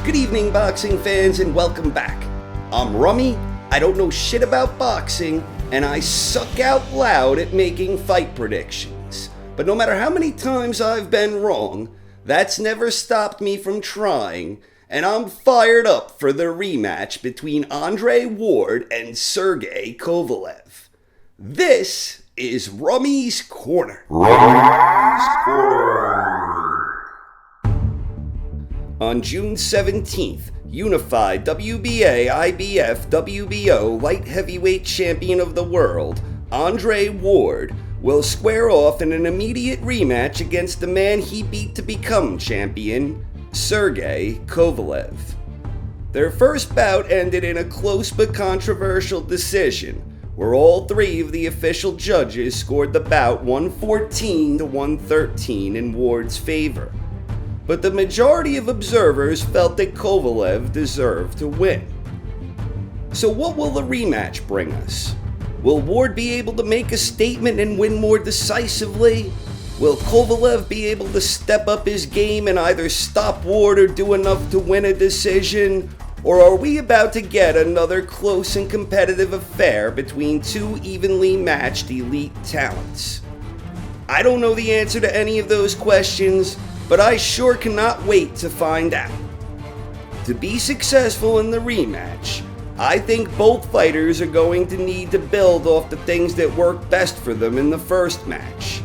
Good evening, boxing fans, and welcome back. I'm Rummy, I don't know shit about boxing, and I suck out loud at making fight predictions. But no matter how many times I've been wrong, that's never stopped me from trying, and I'm fired up for the rematch between Andre Ward and Sergey Kovalev. This is Rummy's Corner. On June 17th, unified WBA, IBF, WBO light heavyweight champion of the world, Andre Ward, will square off in an immediate rematch against the man he beat to become champion, Sergey Kovalev. Their first bout ended in a close but controversial decision, where all three of the official judges scored the bout 114 to 113 in Ward's favor. But the majority of observers felt that Kovalev deserved to win. So what will the rematch bring us? Will Ward be able to make a statement and win more decisively? Will Kovalev be able to step up his game and either stop Ward or do enough to win a decision? Or are we about to get another close and competitive affair between two evenly matched elite talents? I don't know the answer to any of those questions, but I sure cannot wait to find out. To be successful in the rematch, I think both fighters are going to need to build off the things that worked best for them in the first match.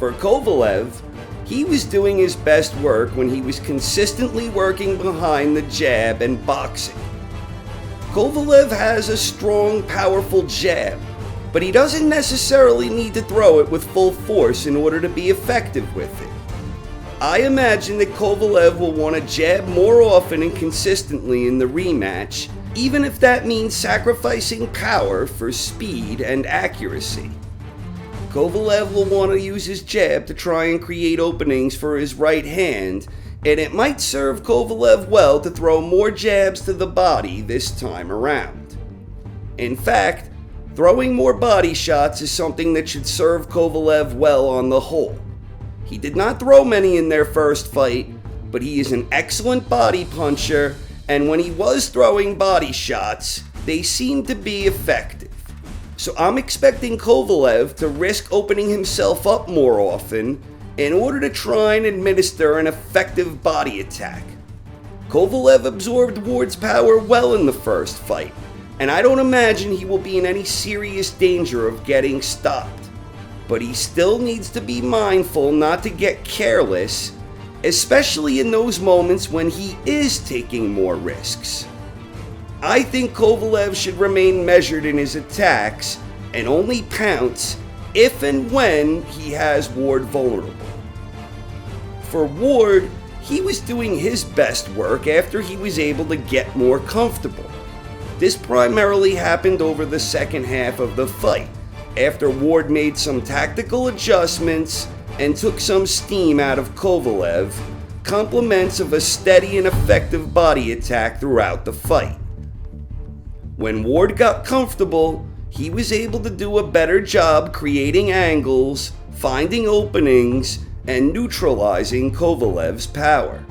For Kovalev, he was doing his best work when he was consistently working behind the jab and boxing. Kovalev has a strong, powerful jab, but he doesn't necessarily need to throw it with full force in order to be effective with it. I imagine that Kovalev will want to jab more often and consistently in the rematch, even if that means sacrificing power for speed and accuracy. Kovalev will want to use his jab to try and create openings for his right hand, and it might serve Kovalev well to throw more jabs to the body this time around. In fact, throwing more body shots is something that should serve Kovalev well on the whole. He did not throw many in their first fight, but he is an excellent body puncher, and when he was throwing body shots, they seemed to be effective. So I'm expecting Kovalev to risk opening himself up more often in order to try and administer an effective body attack. Kovalev absorbed Ward's power well in the first fight, and I don't imagine he will be in any serious danger of getting stopped. But he still needs to be mindful not to get careless, especially in those moments when he is taking more risks. I think Kovalev should remain measured in his attacks and only pounce if and when he has Ward vulnerable. For Ward, he was doing his best work after he was able to get more comfortable. This primarily happened over the second half of the fight, after Ward made some tactical adjustments and took some steam out of Kovalev, compliments of a steady and effective body attack throughout the fight. When Ward got comfortable, he was able to do a better job creating angles, finding openings, and neutralizing Kovalev's power.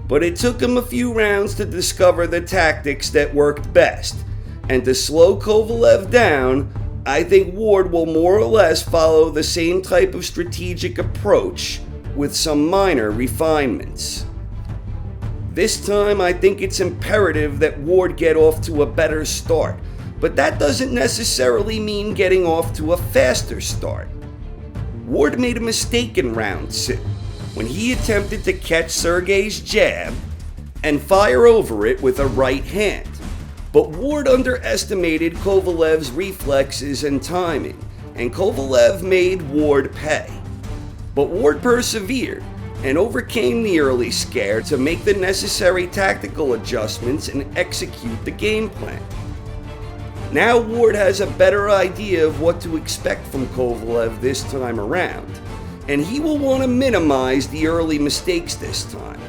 But it took him a few rounds to discover the tactics that worked best, and to slow Kovalev down, I think Ward will more or less follow the same type of strategic approach with some minor refinements. This time I think it's imperative that Ward get off to a better start, but that doesn't necessarily mean getting off to a faster start. Ward made a mistake in round 2 when he attempted to catch Sergey's jab and fire over it with a right hand. But Ward underestimated Kovalev's reflexes and timing, and Kovalev made Ward pay. But Ward persevered and overcame the early scare to make the necessary tactical adjustments and execute the game plan. Now Ward has a better idea of what to expect from Kovalev this time around, and he will want to minimize the early mistakes this time.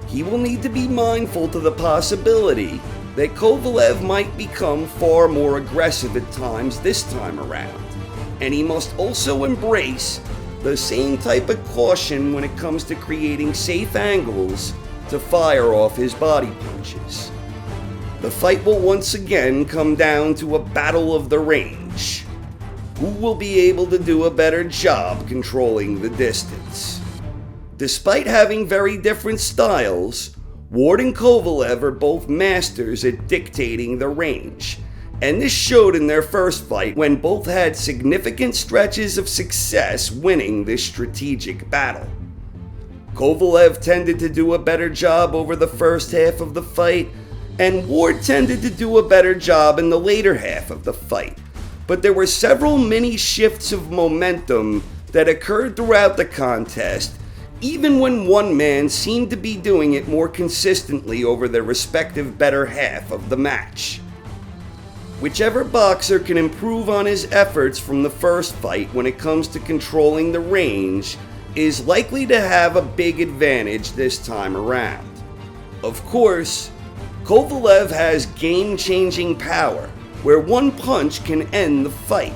He will need to be mindful to the possibility that Kovalev might become far more aggressive at times this time around, and he must also embrace the same type of caution when it comes to creating safe angles to fire off his body punches. The fight will once again come down to a battle of the range. Who will be able to do a better job controlling the distance? Despite having very different styles, Ward and Kovalev are both masters at dictating the range, and this showed in their first fight when both had significant stretches of success winning this strategic battle. Kovalev tended to do a better job over the first half of the fight, and Ward tended to do a better job in the later half of the fight. But there were several mini shifts of momentum that occurred throughout the contest, even when one man seemed to be doing it more consistently over their respective better half of the match. Whichever boxer can improve on his efforts from the first fight when it comes to controlling the range is likely to have a big advantage this time around. Of course, Kovalev has game-changing power, where one punch can end the fight.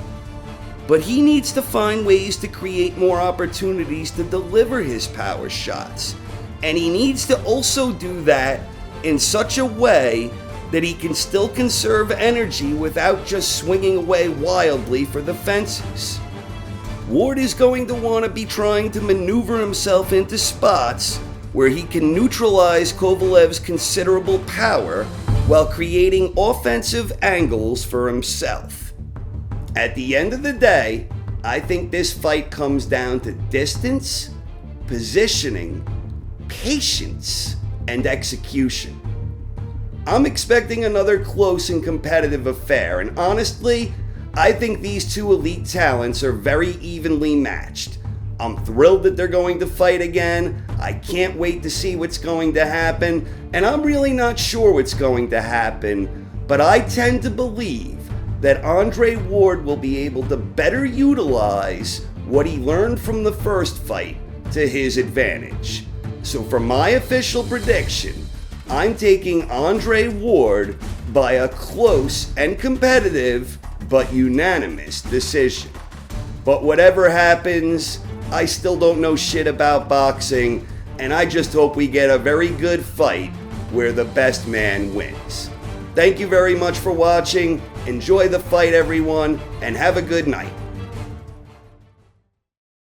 But he needs to find ways to create more opportunities to deliver his power shots. And he needs to also do that in such a way that he can still conserve energy without just swinging away wildly for the fences. Ward is going to want to be trying to maneuver himself into spots where he can neutralize Kovalev's considerable power while creating offensive angles for himself. At the end of the day, I think this fight comes down to distance, positioning, patience, and execution. I'm expecting another close and competitive affair, and honestly, I think these two elite talents are very evenly matched. I'm thrilled that they're going to fight again. I can't wait to see what's going to happen, and I'm really not sure what's going to happen, but I tend to believe that Andre Ward will be able to better utilize what he learned from the first fight to his advantage. So for my official prediction, I'm taking Andre Ward by a close and competitive but unanimous decision. But whatever happens, I still don't know shit about boxing, and I just hope we get a very good fight where the best man wins. Thank you very much for watching. Enjoy the fight, everyone, and have a good night.